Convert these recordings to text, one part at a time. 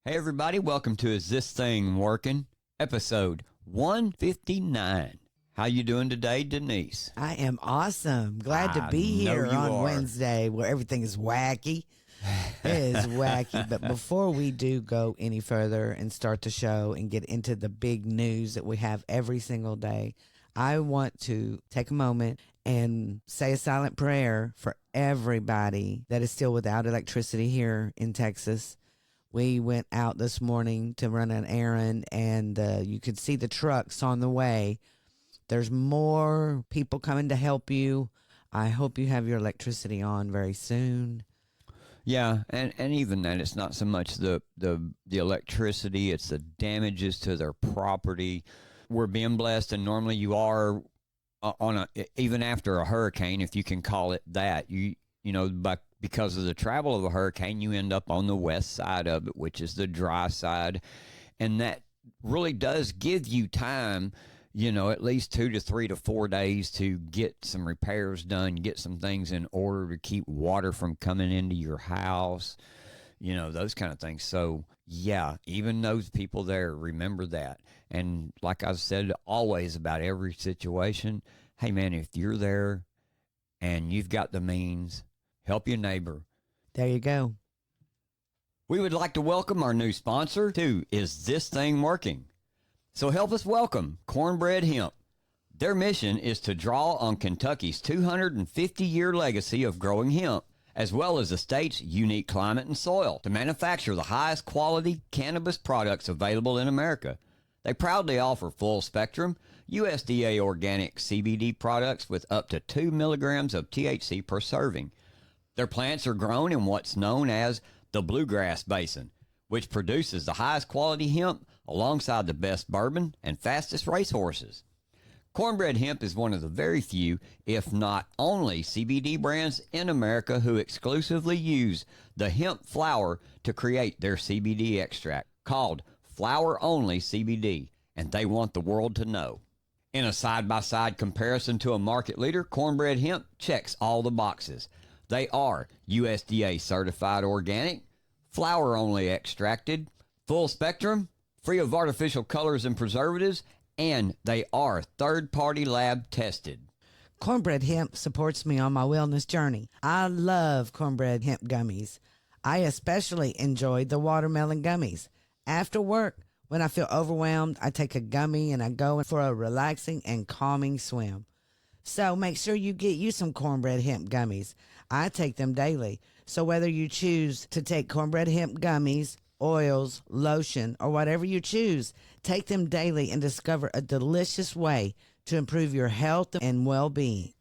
Hey everybody, welcome to Is This Thing Working? Episode 159. How you doing today, Denise? I am awesome. Glad to be here on Wednesday where everything is wacky. It is wacky. But before we do go any further and start the show and get into the big news that we have every single day, I want to take a moment and say a silent prayer for everybody that is still without electricity here in Texas. We went out this morning to run an errand, and you could see the trucks on the way. There's more people coming to help you. I hope you have your electricity on very soon. Yeah, and even then, it's not so much the electricity, it's the damages to their property. We're being blessed, and normally you are even after a hurricane, if you can call it that, because of the travel of a hurricane, you end up on the west side of it, which is the dry side. And that really does give you time, at least 2 to 3 to 4 days to get some repairs done, get some things in order to keep water from coming into your house, those kind of things. So, yeah, even those people there, remember that. And like I said always about every situation, hey, man, if you're there and you've got the means, help your neighbor. There you go. We would like to welcome our new sponsor to Is This Thing Working? So help us welcome Cornbread Hemp. Their mission is to draw on Kentucky's 250-year legacy of growing hemp, as well as the state's unique climate and soil, to manufacture the highest quality cannabis products available in America. They proudly offer full-spectrum, USDA organic CBD products with up to 2 milligrams of THC per serving. Their plants are grown in what's known as the Bluegrass Basin, which produces the highest quality hemp alongside the best bourbon and fastest racehorses. Cornbread Hemp is one of the very few, if not only, CBD brands in America who exclusively use the hemp flower to create their CBD extract, called Flower Only CBD, and they want the world to know. In a side-by-side comparison to a market leader, Cornbread Hemp checks all the boxes. They are USDA certified organic, flower only extracted, full spectrum, free of artificial colors and preservatives, and they are third-party lab tested. Cornbread Hemp supports me on my wellness journey. I love cornbread hemp gummies. I especially enjoy the watermelon gummies. After work, when I feel overwhelmed, I take a gummy and I go for a relaxing and calming swim. So make sure you get you some cornbread hemp gummies. I take them daily. So whether you choose to take cornbread hemp gummies, oils, lotion, or whatever you choose, take them daily and discover a delicious way to improve your health and well-being.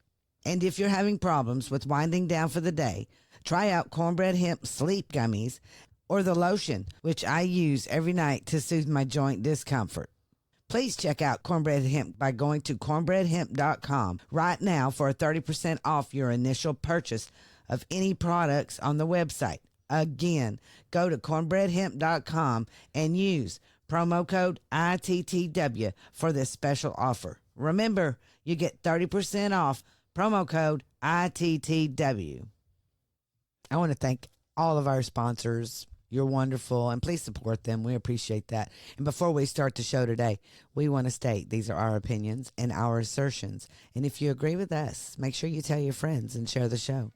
And if you're having problems with winding down for the day, try out cornbread hemp sleep gummies or the lotion, which I use every night to soothe my joint discomfort. Please check out Cornbread Hemp by going to cornbreadhemp.com right now for a 30% off your initial purchase of any products on the website. Again, go to cornbreadhemp.com and use promo code ITTW for this special offer. Remember, you get 30% off, promo code ITTW. I want to thank all of our sponsors. You're wonderful, and please support them. We appreciate that. And before we start the show today, we want to state these are our opinions and our assertions. And if you agree with us, make sure you tell your friends and share the show.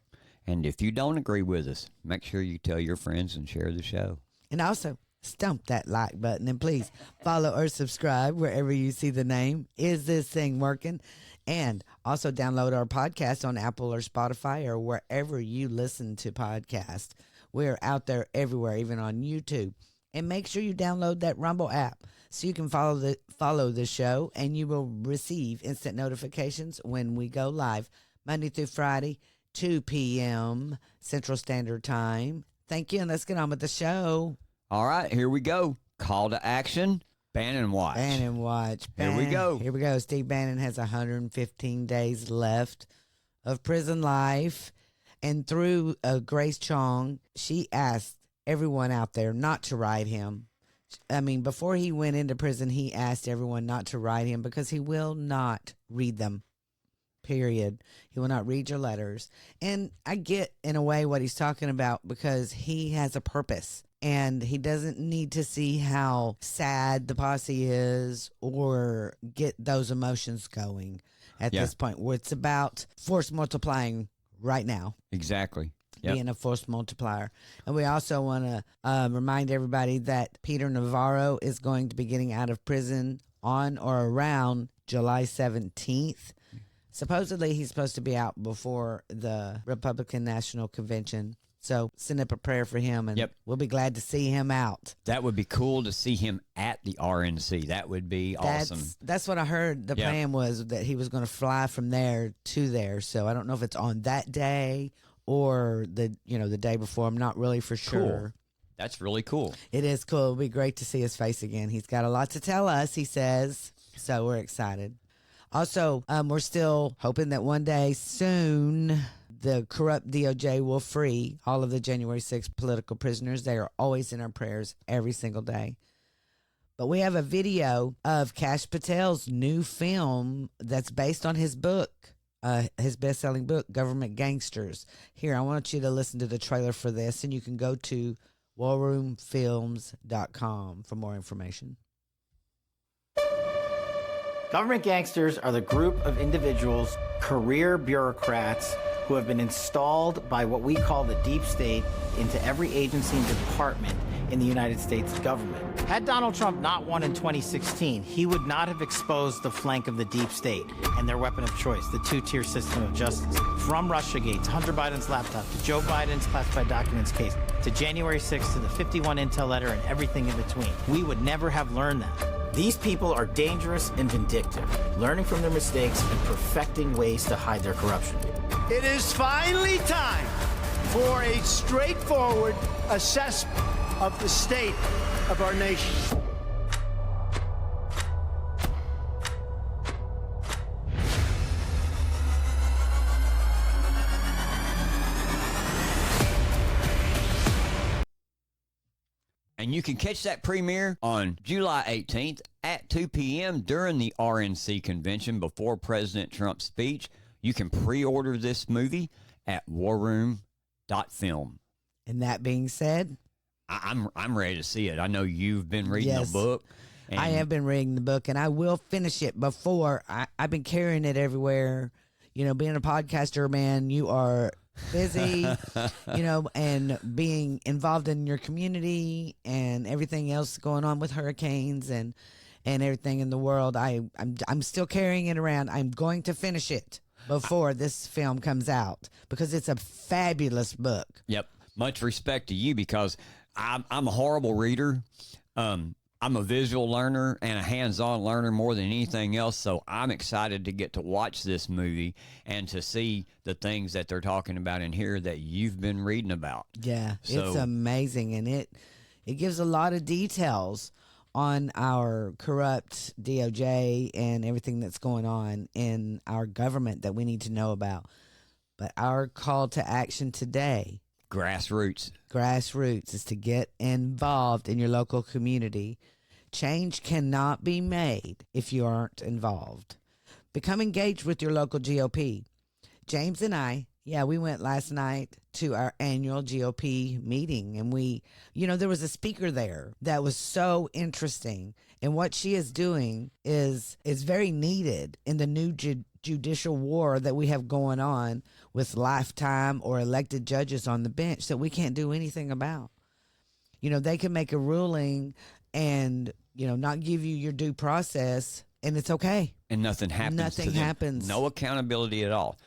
And if you don't agree with us, make sure you tell your friends and share the show. And also, stomp that like button, and please follow or subscribe wherever you see the name Is This Thing Working? And also download our podcast on Apple or Spotify or wherever you listen to podcasts. We're out there everywhere, even on YouTube. And make sure you download that Rumble app so you can follow the show, and you will receive instant notifications when we go live Monday through Friday, 2 p.m. Central Standard Time. Thank you, and let's get on with the show. All right, here we go. Call to action, Bannon Watch. Bannon Watch. Here we go. Here we go. Steve Bannon has 115 days left of prison life. And through Grace Chong, she asked everyone out there not to write him. I mean, before he went into prison, he asked everyone not to write him because he will not read them. Period. He will not read your letters. And I get, in a way, what he's talking about because he has a purpose. And he doesn't need to see how sad the posse is or get those emotions going at this point, where it's about force multiplying right now. Exactly. Being a force multiplier. And we also want to remind everybody that Peter Navarro is going to be getting out of prison on or around July 17th. Supposedly, he's supposed to be out before the Republican National Convention. So send up a prayer for him, and we'll be glad to see him out. That would be cool to see him at the RNC. That would be awesome. That's what I heard. The plan was that he was going to fly from there to there. So I don't know if it's on that day or the day before. I'm not really for sure. Cool. That's really cool. It is cool. It'll be great to see his face again. He's got a lot to tell us, he says. So we're excited. Also, we're still hoping that one day soon the corrupt DOJ will free all of the January 6th political prisoners. They are always in our prayers every single day. But we have a video of Kash Patel's new film that's based on his book, his best-selling book, Government Gangsters. Here, I want you to listen to the trailer for this, and you can go to warroomfilms.com for more information. Government gangsters are the group of individuals, career bureaucrats, who have been installed by what we call the deep state into every agency and department in the United States government. Had Donald Trump not won in 2016, he would not have exposed the flank of the deep state and their weapon of choice, the two-tier system of justice. From Russiagate to Hunter Biden's laptop, to Joe Biden's classified documents case, to January 6th, to the 51 intel letter and everything in between. We would never have learned that. These people are dangerous and vindictive, learning from their mistakes and perfecting ways to hide their corruption. It is finally time for a straightforward assessment of the state of our nation. And you can catch that premiere on July 18th at 2 p.m. during the RNC convention before President Trump's speech. You can pre-order this movie at warroom.film. And that being said, I'm ready to see it. I know you've been reading the book. I have been reading the book, and I will finish it before. I've been carrying it everywhere. You know, being a podcaster, man, you are busy, and being involved in your community and everything else going on with hurricanes and everything in the world. I'm still carrying it around. I'm going to finish it before this film comes out because it's a fabulous book. Yep. Much respect to you because I'm a horrible reader. I'm a visual learner and a hands-on learner more than anything else, so I'm excited to get to watch this movie and to see the things that they're talking about in here that you've been reading about. Yeah, it's amazing, and it gives a lot of details on our corrupt DOJ and everything that's going on in our government that we need to know about. But our call to action today, Grassroots is to get involved in your local community. Change cannot be made if you aren't involved. Become engaged with your local GOP. James and I, we went last night to our annual GOP meeting, and there was a speaker there that was so interesting. And what she is doing is very needed in the new judicial war that we have going on with lifetime or elected judges on the bench that we can't do anything about. They can make a ruling and, not give you your due process, and it's okay. And nothing happens. Nothing happens. No accountability at all.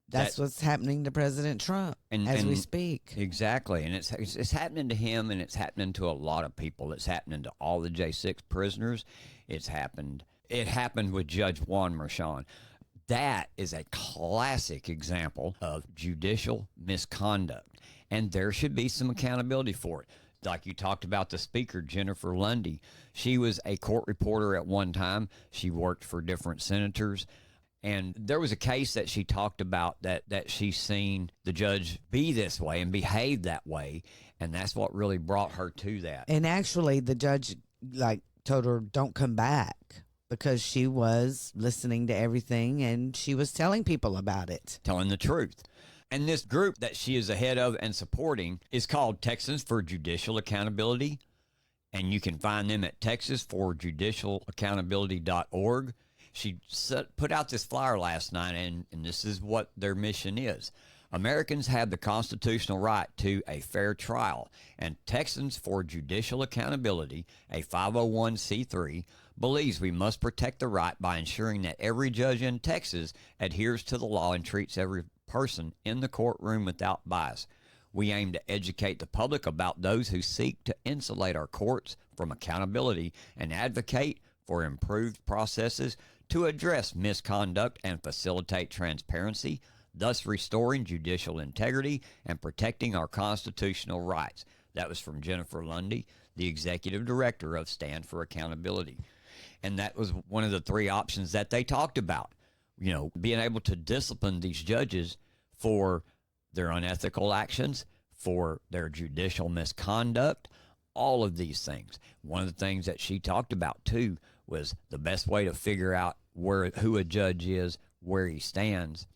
That's what's happening to President Trump as we speak. Exactly. And it's happening to him, and it's happening to a lot of people. It's happening to all the J6 prisoners. It happened with Judge Juan Merchan. That is a classic example of judicial misconduct, and there should be some accountability for it. Like you talked about the speaker, Jennifer Lundy. She was a court reporter at one time. She worked for different senators. And there was a case that she talked about that she's seen the judge be this way and behave that way. And that's what really brought her to that. And actually, the judge told her, don't come back, because she was listening to everything and she was telling people about it. Telling the truth. And this group that she is the head of and supporting is called Texans for Judicial Accountability. And you can find them at texasforjudicialaccountability.org. She put out this flyer last night, and this is what their mission is. Americans have the constitutional right to a fair trial, and Texans for Judicial Accountability, a 501c3, believes we must protect the right by ensuring that every judge in Texas adheres to the law and treats every person in the courtroom without bias. We aim to educate the public about those who seek to insulate our courts from accountability and advocate for improved processes to address misconduct and facilitate transparency, thus restoring judicial integrity and protecting our constitutional rights. That was from Jennifer Lundy, the executive director of Stand for Accountability. And that was one of the three options that they talked about. You know, being able to discipline these judges for their unethical actions, for their judicial misconduct, all of these things. One of the things that she talked about, too, was the best way to figure out who a judge is, where he stands,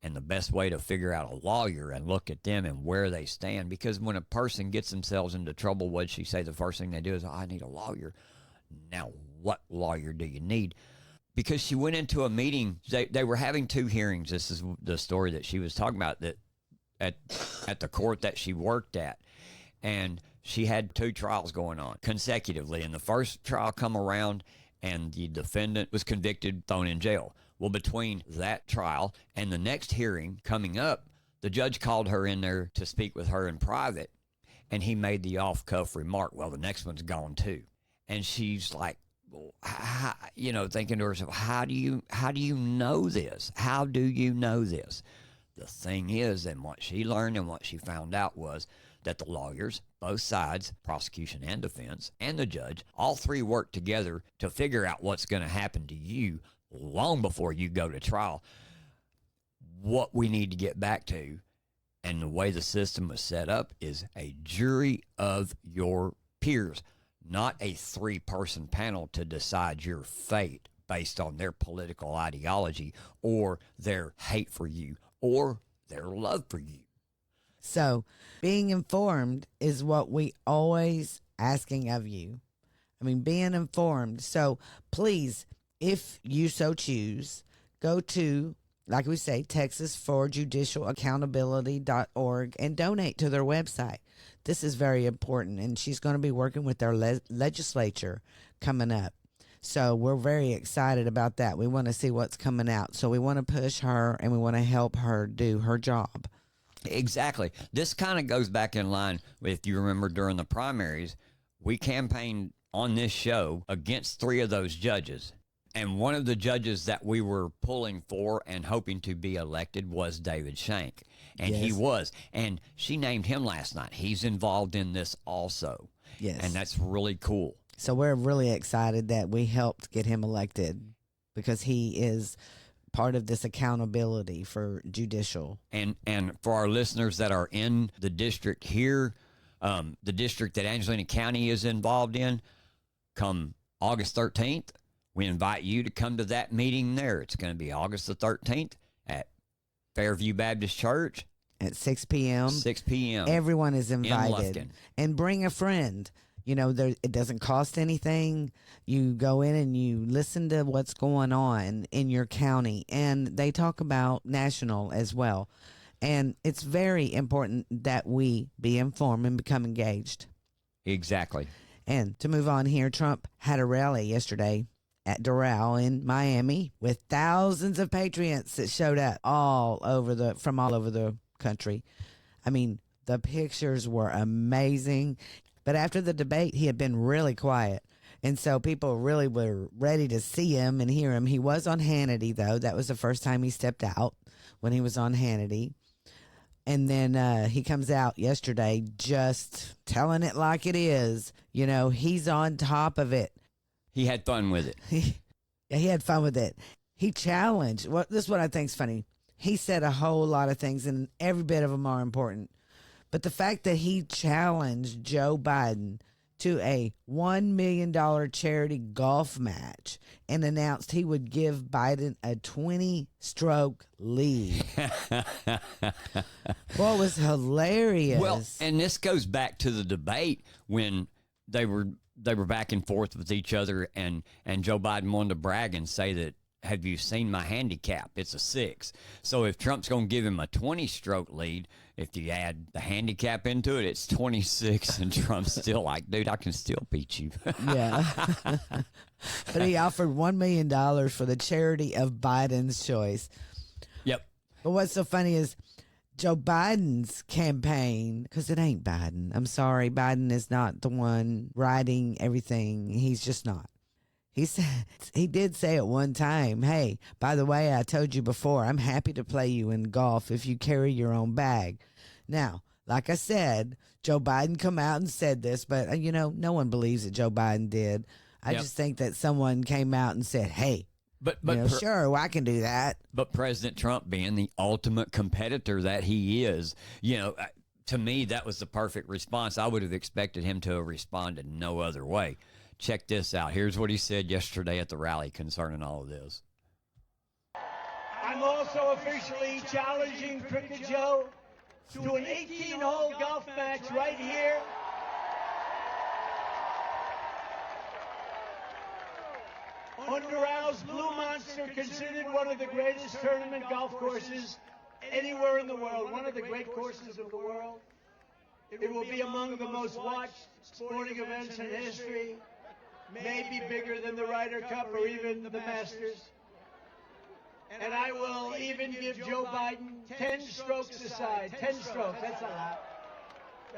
and the best way to figure out a lawyer and look at them and where they stand. Because when a person gets themselves into trouble, what'd she say? The first thing they do is, I need a lawyer. Now, what lawyer do you need? Because she went into a meeting. They were having two hearings. This is the story that she was talking about, that at the court that she worked at. And she had two trials going on consecutively. And the first trial come around, and the defendant was convicted, thrown in jail. Well, between that trial and the next hearing coming up, the judge called her in there to speak with her in private, and he made the off-cuff remark, well, the next one's gone too. And she's like, well, thinking to herself, how do you know this? How do you know this? The thing is, and what she learned and what she found out was that the lawyers, both sides, prosecution and defense, and the judge, all three work together to figure out what's going to happen to you long before you go to trial. What we need to get back to, and the way the system was set up, is a jury of your peers, not a three-person panel to decide your fate based on their political ideology or their hate for you or their love for you. So being informed is what we always asking of you. I mean, being informed. So please, if you so choose, go to, like we say, texasforjudicialaccountability.org and donate to their website. This is very important, and she's going to be working with their legislature coming up. So we're very excited about that. We want to see what's coming out. So we want to push her, and we want to help her do her job. Exactly. This kind of goes back in line with, if you remember, during the primaries, we campaigned on this show against three of those judges. And one of the judges that we were pulling for and hoping to be elected was David Shank. And Yes. he was. And she named him last night. He's involved in this also. Yes. And that's really cool. So we're really excited that we helped get him elected, because he is part of this accountability for judicial. And for our listeners that are in the district here, the district that Angelina County is involved in, come August 13th, we invite you to come to that meeting there. It's going to be August the 13th at Fairview Baptist Church At 6 p.m. 6 p.m. Everyone is invited. Lufkin. And bring a friend. You know, it doesn't cost anything. You go in and you listen to what's going on in your county. And they talk about national as well. And it's very important that we be informed and become engaged. Exactly. And to move on here, Trump had a rally yesterday at Doral in Miami with thousands of patriots that showed up from all over the country. I mean, the pictures were amazing. But after the debate, he had been really quiet. And so people really were ready to see him and hear him. He was on Hannity, though. That was the first time he stepped out, when he was on Hannity. And then he comes out yesterday just telling it like it is. You know, he's on top of it. He had fun with it. He had fun with it. He challenged. This is what I think is funny. He said a whole lot of things, and every bit of them are important. But the fact that he challenged Joe Biden to a $1 million charity golf match and announced he would give Biden a 20-stroke lead. Boy, it was hilarious. Well, and this goes back to the debate when they were back and forth with each other, and Joe Biden wanted to brag and say that, have you seen my handicap? It's a 6. So if Trump's going to give him a 20-stroke lead, if you add the handicap into it, it's 26, and Trump's still like, dude, I can still beat you. Yeah. But he offered $1 million for the charity of Biden's choice. Yep. But what's so funny is Joe Biden's campaign, because it ain't Biden. I'm sorry, Biden is not the one writing everything. He's just not. He did say at one time, hey, by the way, I told you before, I'm happy to play you in golf if you carry your own bag. Now, like I said, Joe Biden come out and said this, but, no one believes that Joe Biden did. I just think that someone came out and said, hey, But sure, well, I can do that. But President Trump, being the ultimate competitor that he is, to me, that was the perfect response. I would have expected him to have responded no other way. Check this out. Here's what he said yesterday at the rally concerning all of this. I'm also officially challenging Cricket Joe to an 18-hole golf match right here. On Doral Blue Monster, considered one of the greatest tournament golf courses anywhere in the world, one of the great courses of the world. It will be among the most watched sporting events in history, maybe bigger than the Ryder Cup or even the Masters. And I will even give Joe Biden 10 strokes aside. 10 strokes, that's a lot.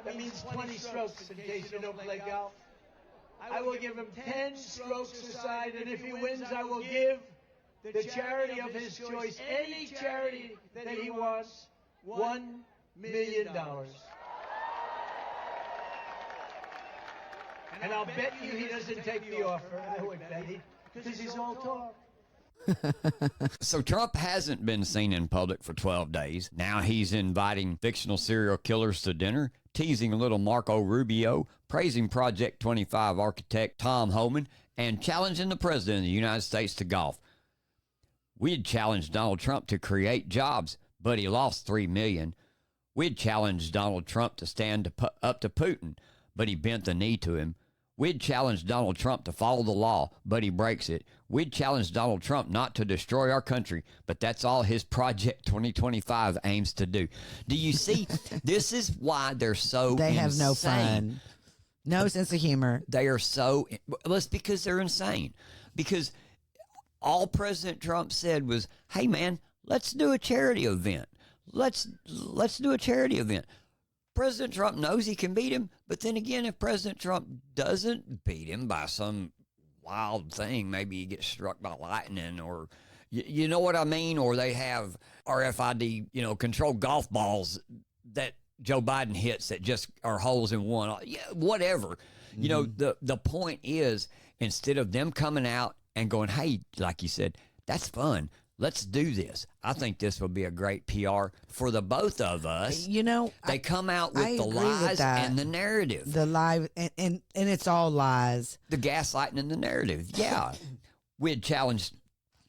That means 20 strokes in case you don't play golf. I will give him 10 strokes aside, and if he wins, I will give the charity of his choice, any charity that he wants, $1 million. And I'll bet you he doesn't take the offer. I would bet he, because he's all talk. So Trump hasn't been seen in public for 12 days. Now he's inviting fictional serial killers to dinner, teasing little Marco Rubio, praising Project 25 architect Tom Homan, and challenging the president of the United States to golf. We'd challenged Donald Trump to create jobs, but he lost 3 million. We'd challenged Donald Trump to stand up to Putin, but he bent the knee to him. We'd challenged Donald Trump to follow the law, but he breaks it. We'd challenged Donald Trump not to destroy our country, but that's all his Project 2025 aims to do. Do you see? This is why they're so They have no insane. fun. No sense of humor. They are so, well, it's because they're insane. Because all President Trump said was, hey, man, let's do a charity event. Let's do a charity event. President Trump knows he can beat him, but then again, if President Trump doesn't beat him by some wild thing, maybe he gets struck by lightning, or you know what I mean, or they have RFID, controlled golf balls that Joe Biden hits that just are holes in one, whatever. Mm-hmm. The point is, instead of them coming out and going, hey, like you said, that's fun. Let's do this. I think this will be a great PR for the both of us. They come out with the lies and the narrative. The lie, and it's all lies. The gaslighting and the narrative. Yeah. We had challenged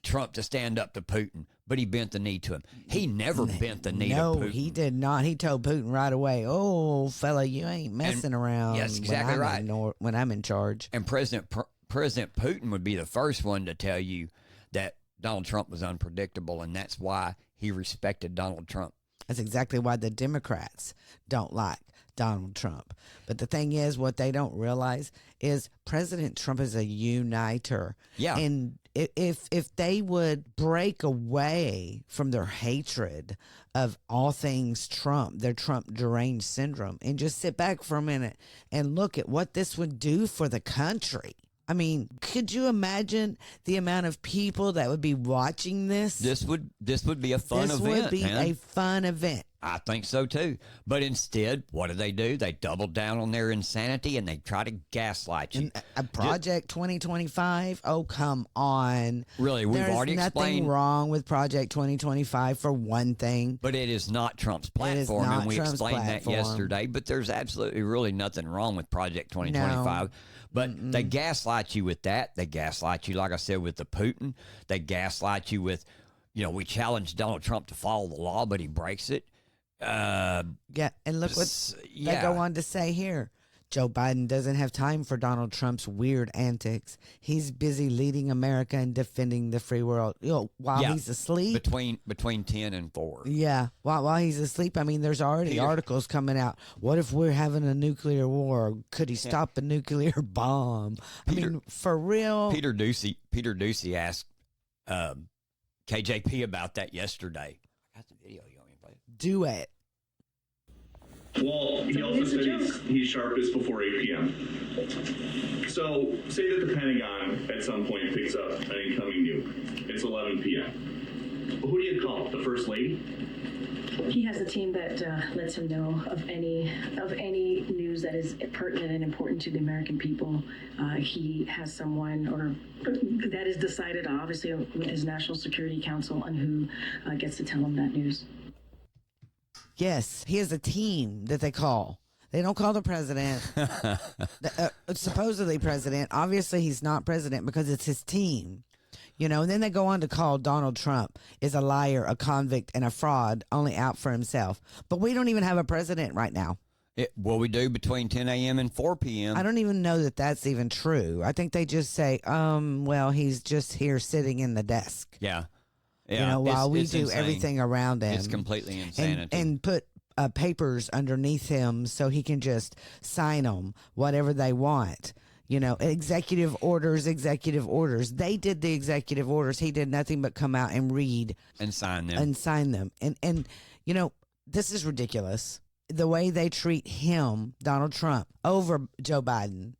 Trump to stand up to Putin, but he bent the knee to him. He never bent the knee to Putin. No, he did not. He told Putin right away, oh, fella, you ain't messing around. Yes, exactly right. When I'm in charge. And President Putin would be the first one to tell you that Donald Trump was unpredictable, and that's why he respected Donald Trump. That's exactly why the Democrats don't like Donald Trump. But the thing is, what they don't realize is President Trump is a uniter. Yeah. And if they would break away from their hatred of all things Trump, their Trump deranged syndrome, and just sit back for a minute and look at what this would do for the country. I mean, could you imagine the amount of people that would be watching this? This would be a fun event. This would be a fun event. I think so too. But instead, what do? They double down on their insanity and they try to gaslight you. And, Project 2025? Oh, come on. Really, we've already There's nothing explained. wrong with Project 2025 for one thing. But it is not Trump's It is platform, not and we Trump's explained platform. that yesterday. But there's absolutely really nothing wrong with Project 2025. But they gaslight you with that. They gaslight you, like I said, with the Putin. They gaslight you with, we challenge Donald Trump to follow the law, but he breaks it. Yeah, and look what they go on to say here. Joe Biden doesn't have time for Donald Trump's weird antics. He's busy leading America and defending the free world. While he's asleep. Between 10 and 4. Yeah, while he's asleep. I mean, there's already articles coming out. What if we're having a nuclear war? Could he stop a nuclear bomb? I mean, for real. Peter Ducey asked KJP about that yesterday. I got the video. You want me to play it? Do it. Well, he also said he's sharpest before 8 p.m. So, say that the Pentagon at some point picks up an incoming nuke. It's 11 p.m. Who do you call? The First Lady? He has a team that lets him know of any news that is pertinent and important to the American people. He has someone that is decided, obviously, with his National Security Council on who gets to tell him that news. Yes, he has a team that they call. They don't call the president. Supposedly president. Obviously, he's not president because it's his team. And then they go on to call Donald Trump is a liar, a convict, and a fraud, only out for himself. But we don't even have a president right now. We do between 10 a.m. and 4 p.m. I don't even know that that's even true. I think they just say, well, he's just here sitting in the desk. Yeah. Yeah, while we do insane. Everything around him. It's completely insanity. And put papers underneath him so he can just sign them, whatever they want. Executive orders. They did the executive orders. He did nothing but come out and read. And sign them. And this is ridiculous. The way they treat him, Donald Trump, over Joe Biden.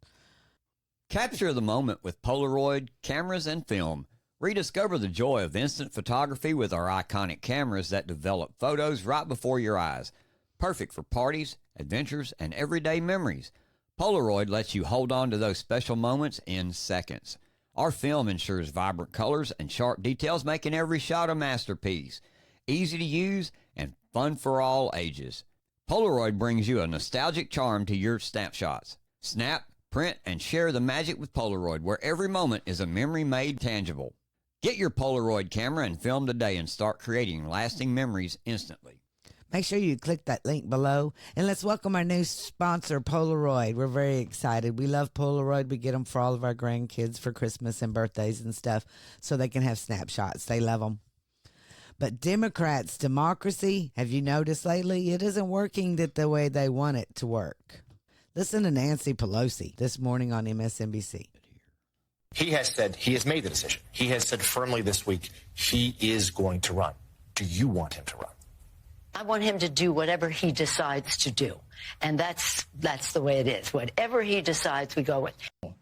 Capture the moment with Polaroid, cameras, and film. Rediscover the joy of instant photography with our iconic cameras that develop photos right before your eyes. Perfect for parties, adventures, and everyday memories. Polaroid lets you hold on to those special moments in seconds. Our film ensures vibrant colors and sharp details, making every shot a masterpiece. Easy to use and fun for all ages. Polaroid brings you a nostalgic charm to your snapshots. Snap, print, and share the magic with Polaroid, where every moment is a memory made tangible. Get your Polaroid camera and film today and start creating lasting memories instantly. Make sure you click that link below. And let's welcome our new sponsor, Polaroid. We're very excited. We love Polaroid. We get them for all of our grandkids for Christmas and birthdays and stuff so they can have snapshots. They love them. But Democrats' democracy, have you noticed lately? It isn't working the way they want it to work. Listen to Nancy Pelosi this morning on MSNBC. He has said he has made the decision. He has said firmly this week he is going to run. Do you want him to run? I want him to do whatever he decides to do. And that's the way it is. Whatever he decides, we go with.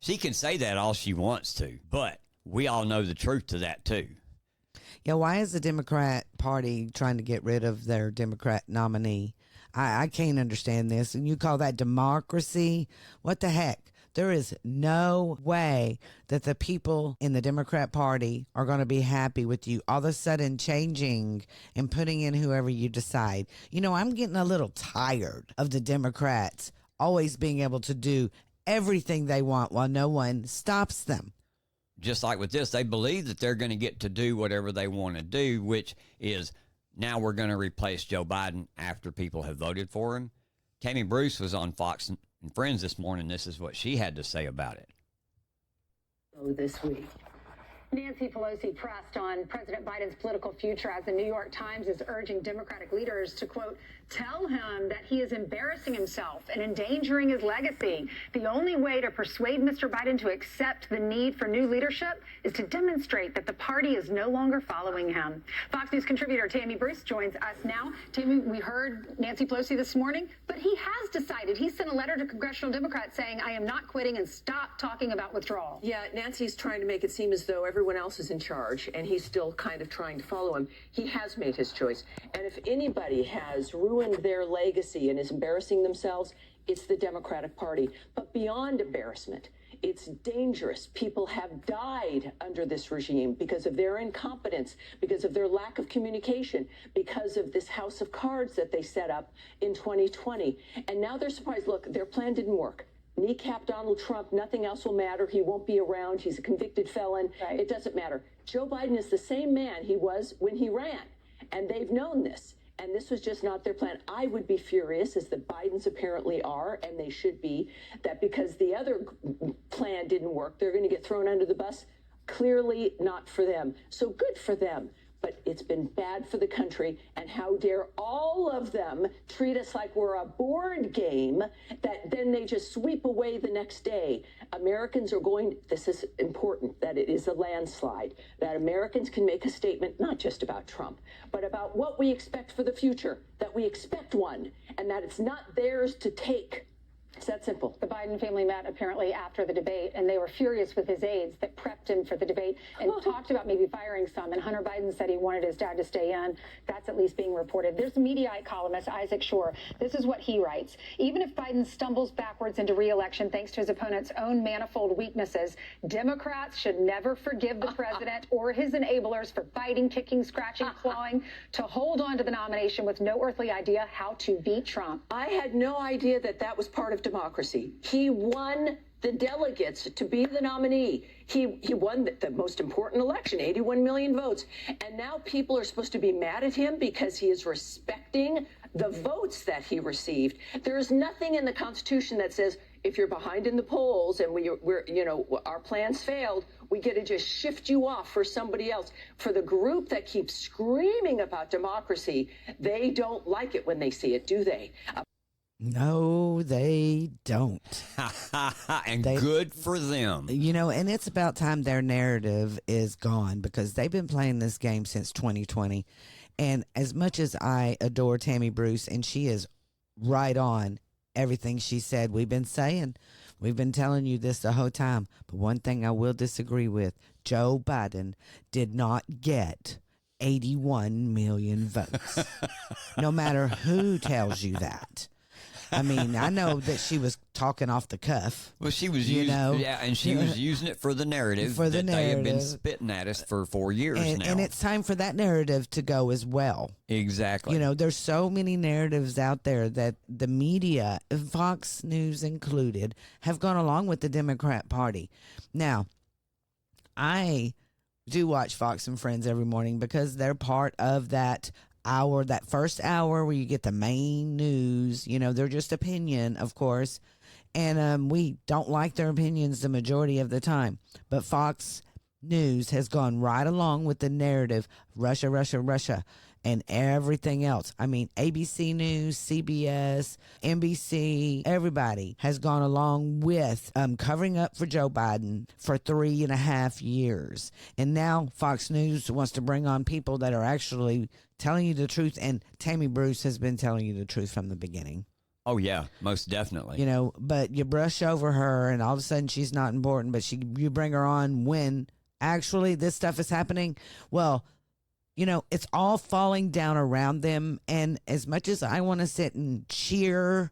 She can say that all she wants to, but we all know the truth to that too. Yeah, why is the Democrat Party trying to get rid of their Democrat nominee? I can't understand this. And you call that democracy? What the heck? There is no way that the people in the Democrat Party are going to be happy with you all of a sudden changing and putting in whoever you decide. I'm getting a little tired of the Democrats always being able to do everything they want while no one stops them. Just like with this, they believe that they're going to get to do whatever they want to do, which is now we're going to replace Joe Biden after people have voted for him. Tammy Bruce was on Fox and Friends this morning. This is what she had to say about it. This week. Nancy Pelosi pressed on President Biden's political future as the New York Times is urging Democratic leaders to, quote, tell him that he is embarrassing himself and endangering his legacy. The only way to persuade Mr. Biden to accept the need for new leadership is to demonstrate that the party is no longer following him. Fox News contributor Tammy Bruce joins us now. Tammy, we heard Nancy Pelosi this morning, but he has decided. He sent a letter to congressional Democrats saying, I am not quitting and stop talking about withdrawal. Yeah, Nancy's trying to make it seem as though everyone everyone else is in charge and he's still kind of trying to follow him. He has made his choice. And if anybody has ruined their legacy and is embarrassing themselves, it's the Democratic Party. But beyond embarrassment, it's dangerous. People have died under this regime because of their incompetence, because of their lack of communication, because of this house of cards that they set up in 2020. And now they're surprised. Look, their plan didn't work. Kneecap Donald Trump, nothing else will matter. He won't be around. He's a convicted felon. Right. It doesn't matter. Joe Biden is the same man he was when he ran. And they've known this. And this was just not their plan. I would be furious, as the Bidens apparently are, and they should be, that because the other plan didn't work, they're going to get thrown under the bus. Clearly not for them. So good for them. But it's been bad for the country, and how dare all of them treat us like we're a board game that then they just sweep away the next day. Americans are going, this is important, that it is a landslide, that Americans can make a statement, not just about Trump, but about what we expect for the future, that we expect one, and that it's not theirs to take. It's that simple. The Biden family met apparently after the debate, and they were furious with his aides that prepped him for the debate and talked about maybe firing some. And Hunter Biden said he wanted his dad to stay in. That's at least being reported. There's a Mediaite columnist, Isaac Shore. This is what he writes. Even if Biden stumbles backwards into re-election thanks to his opponent's own manifold weaknesses, Democrats should never forgive the president or his enablers for fighting, kicking, scratching, clawing to hold on to the nomination with no earthly idea how to beat Trump. I had no idea that that was part of democracy. He won the delegates to be the nominee. He won the most important election, 81 million votes. And now people are supposed to be mad at him because he is respecting the votes that he received. There is nothing in the Constitution that says if you're behind in the polls and our plans failed, we get to just shift you off for somebody else. For the group that keeps screaming about democracy, they don't like it when they see it, do they? No, they don't. And good for them. And it's about time their narrative is gone, because they've been playing this game since 2020. And as much as I adore Tammy Bruce, and she is right on everything she said, we've been telling you this the whole time. But one thing I will disagree with, Joe Biden did not get 81 million votes. No matter who tells you that. I mean, I know that she was talking off the cuff. Well, she was using, and she was using it for the narrative they have been spitting at us for 4 years now. And it's time for that narrative to go as well. Exactly. There's so many narratives out there that the media, Fox News included, have gone along with the Democrat Party. Now, I do watch Fox and Friends every morning because they're part of that first hour where you get the main news. They're just opinion, of course, and we don't like their opinions the majority of the time. But Fox News has gone right along with the narrative, Russia, Russia, Russia, and everything else. I mean, ABC News, CBS, NBC, everybody has gone along with covering up for Joe Biden for 3.5 years. And now Fox News wants to bring on people that are actually telling you the truth. And Tammy Bruce has been telling you the truth from the beginning. Oh, yeah, most definitely. But you brush over her and all of a sudden she's not important, but you bring her on when actually this stuff is happening. Well, it's all falling down around them. And as much as I want to sit and cheer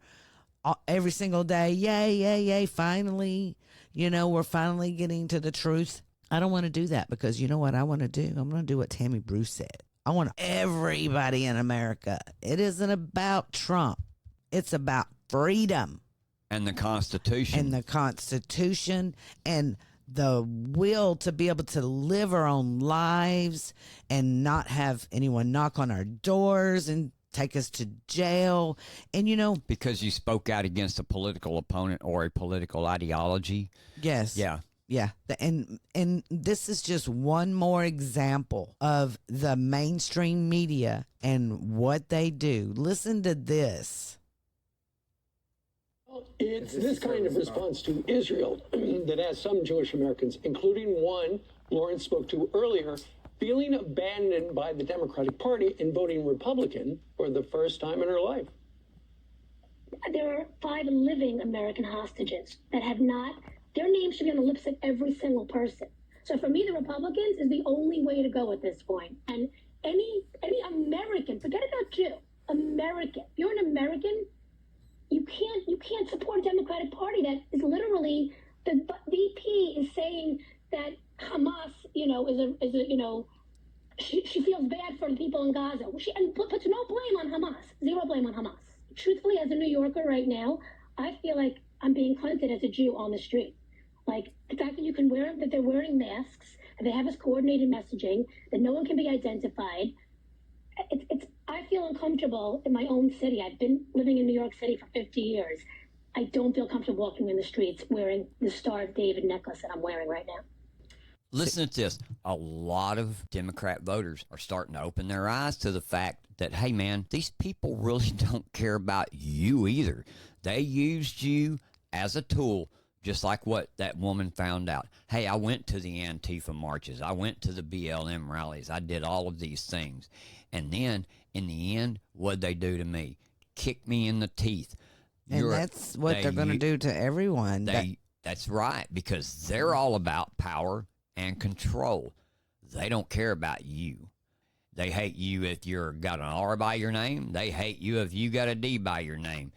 every single day, yay, yay, yay, finally, we're finally getting to the truth. I don't want to do that, because you know what I want to do? I'm going to do what Tammy Bruce said. I want everybody in America. It isn't about Trump. It's about freedom. And the Constitution. And the will to be able to live our own lives and not have anyone knock on our doors and take us to jail. And because you spoke out against a political opponent or a political ideology. Yes. Yeah. Yeah. And this is just one more example of the mainstream media and what they do. Listen to this. It's this kind of response to Israel that has some Jewish Americans, including one Lawrence spoke to earlier, feeling abandoned by the Democratic Party and voting Republican for the first time in her life. There are 5 living American hostages that have not, their names should be on the lips of every single person. So for me, the Republicans is the only way to go at this point. And any American, forget about Jew, American. If you're an American, you can't support a Democratic Party that is literally, the VP is saying that Hamas, she feels bad for the people in Gaza. And puts no blame on Hamas, zero blame on Hamas. Truthfully, as a New Yorker right now, I feel like I'm being hunted as a Jew on the street. Like the fact that they're wearing masks, and they have this coordinated messaging, that no one can be identified. I feel uncomfortable in my own city. I've been living in New York City for 50 years. I don't feel comfortable walking in the streets wearing the Star of David necklace that I'm wearing right now. Listen to this. A lot of Democrat voters are starting to open their eyes to the fact that, hey, man, these people really don't care about you either. They used you as a tool, just like what that woman found out. Hey, I went to the Antifa marches. I went to the BLM rallies. I did all of these things. And then, in the end, what'd they do to me? Kick me in the teeth. And that's what they're going to do to everyone. That's right, because they're all about power and control. They don't care about you. They hate you if you've got an R by your name. They hate you if you got a D by your name.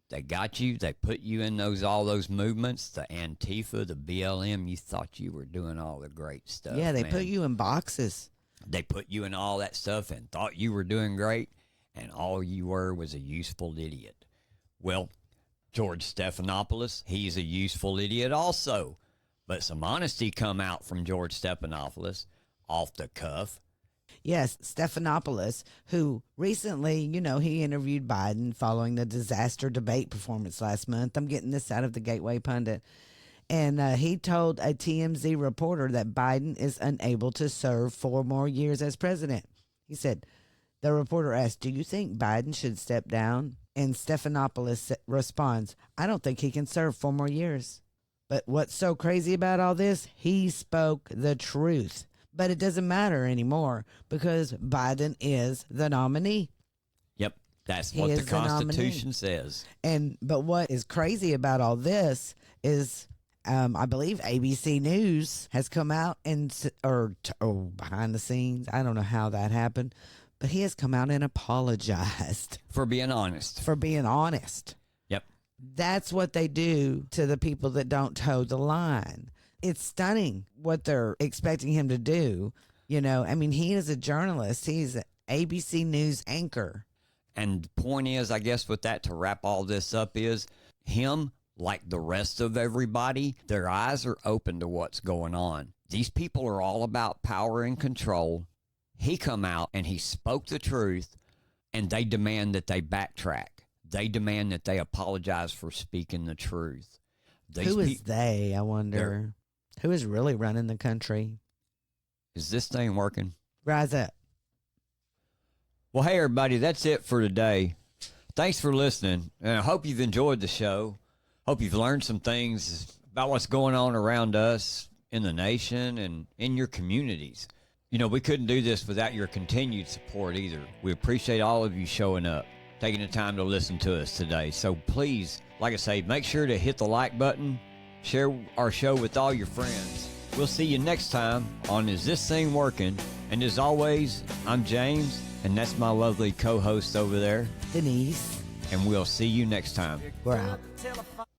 They got you. They put you in all those movements, the Antifa, the BLM. You thought you were doing all the great stuff. Yeah, they put you in boxes. They put you in all that stuff and thought you were doing great, and all you were was a useful idiot. Well, George Stephanopoulos, he's a useful idiot also. But some honesty come out from George Stephanopoulos off the cuff. Yes, Stephanopoulos, who recently, he interviewed Biden following the disaster debate performance last month. I'm getting this out of the Gateway Pundit. And he told a TMZ reporter that Biden is unable to serve 4 more years as president. He said, the reporter asked, do you think Biden should step down? And Stephanopoulos responds, I don't think he can serve 4 more years. But what's so crazy about all this? He spoke the truth. But it doesn't matter anymore because Biden is the nominee. Yep, that's what the Constitution says. But what is crazy about all this is, I believe ABC News has come out or behind the scenes. I don't know how that happened, but he has come out and apologized for being honest. Yep, that's what they do to the people that don't toe the line. It's stunning what they're expecting him to do. He is a journalist. He's an ABC News anchor. And the point is, I guess with that, to wrap all this up, is him, like the rest of everybody, their eyes are open to what's going on. These people are all about power and control. He come out and he spoke the truth, and they demand that they backtrack. They demand that they apologize for speaking the truth. Who is they, I wonder? Who is really running the country? Is this thing working? Rise up. Well, hey, everybody, that's it for today. Thanks for listening, and I hope you've enjoyed the show. Hope you've learned some things about what's going on around us in the nation and in your communities. We couldn't do this without your continued support either. We appreciate all of you showing up, taking the time to listen to us today. So please, like I say, make sure to hit the like button, share our show with all your friends. We'll see you next time on Is This Thing Working? And as always, I'm James, and that's my lovely co-host over there, Denise. And we'll see you next time. We're out.